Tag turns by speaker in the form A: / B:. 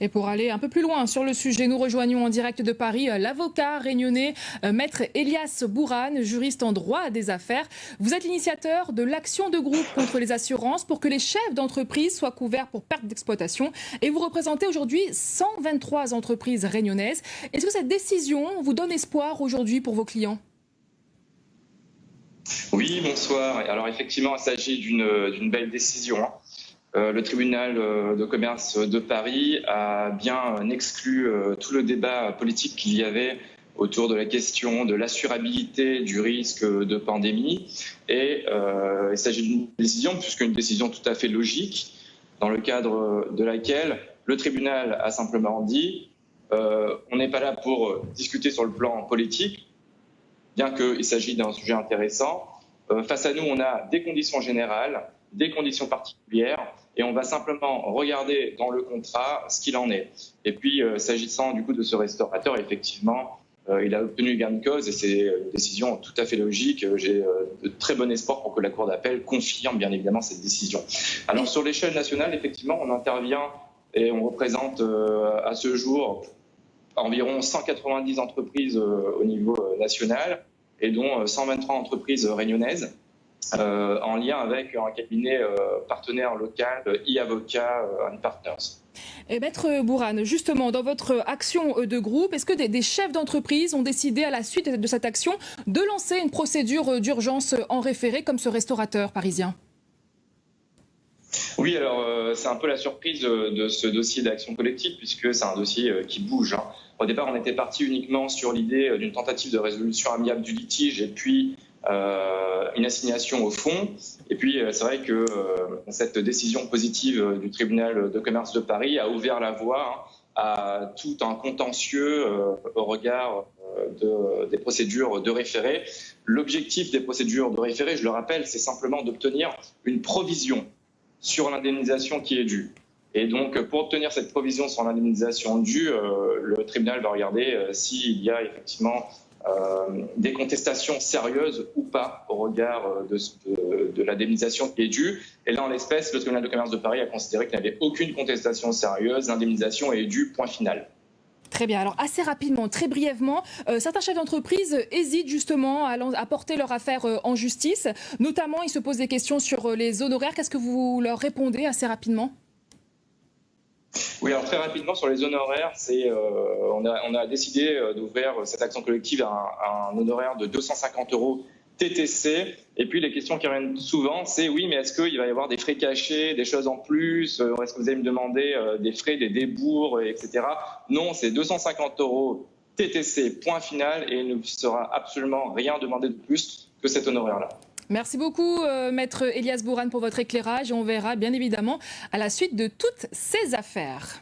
A: Et pour aller un peu plus loin sur le sujet, nous rejoignons en direct de Paris l'avocat réunionnais maître Elias Bourane, juriste en droit des affaires. Vous êtes l'initiateur de l'action de groupe contre les assurances pour que les chefs d'entreprise soient couverts pour perte d'exploitation. Et vous représentez aujourd'hui 123 entreprises réunionnaises. Est-ce que cette décision vous donne espoir aujourd'hui pour vos clients ?
B: Oui, bonsoir. Alors effectivement, il s'agit d'une belle décision. Le tribunal de commerce de Paris a bien exclu tout le débat politique qu'il y avait autour de la question de l'assurabilité du risque de pandémie. Et il s'agit d'une décision, puisqu'une décision tout à fait logique, dans le cadre de laquelle le tribunal a simplement dit on n'est pas là pour discuter sur le plan politique, bien qu'il s'agisse d'un sujet intéressant. Face à nous, on a des conditions générales, des conditions particulières, et on va simplement regarder dans le contrat ce qu'il en est. Et puis, s'agissant du coup de ce restaurateur, effectivement, il a obtenu gain de cause, et c'est une décision tout à fait logique. J'ai de très bon espoir pour que la Cour d'appel confirme bien évidemment cette décision. Alors, sur l'échelle nationale, effectivement, on intervient et on représente à ce jour environ 190 entreprises au niveau national, et dont 123 entreprises réunionnaises, en lien avec un cabinet partenaire local, e-Avocat and Partners.
A: Et maître Bourane, justement, dans votre action de groupe, est-ce que des chefs d'entreprise ont décidé, à la suite de cette action, de lancer une procédure d'urgence en référé, comme ce restaurateur parisien ?
B: Oui, alors c'est un peu la surprise de ce dossier d'action collective, puisque c'est un dossier qui bouge. Au départ, on était parti uniquement sur l'idée d'une tentative de résolution amiable du litige et puis une assignation au fond. Et puis, c'est vrai que cette décision positive du tribunal de commerce de Paris a ouvert la voie à tout un contentieux au regard des procédures de référé. L'objectif des procédures de référé, je le rappelle, c'est simplement d'obtenir une provision sur l'indemnisation qui est due. Et donc, pour obtenir cette provision sur l'indemnisation due, le tribunal va regarder s'il y a effectivement des contestations sérieuses ou pas au regard de l'indemnisation qui est due. Et là, en l'espèce, le tribunal de commerce de Paris a considéré qu'il n'y avait aucune contestation sérieuse, l'indemnisation est due, point final.
A: Très bien. Alors, assez rapidement, très brièvement, certains chefs d'entreprise hésitent justement à porter leur affaire en justice. Notamment, ils se posent des questions sur les honoraires. Qu'est-ce que vous leur répondez assez rapidement ?
B: Oui, alors très rapidement sur les honoraires, on a décidé d'ouvrir cette action collective à un honoraire de 250 € TTC. Et puis les questions qui reviennent souvent, c'est oui, mais est-ce qu'il va y avoir des frais cachés, des choses en plus, est-ce que vous allez me demander des frais, des débours, etc. Non, c'est 250 € TTC, point final, et il ne sera absolument rien demandé de plus que cet honoraire-là.
A: Merci beaucoup, maître Elias Bourane, pour votre éclairage, et on verra bien évidemment à la suite de toutes ces affaires.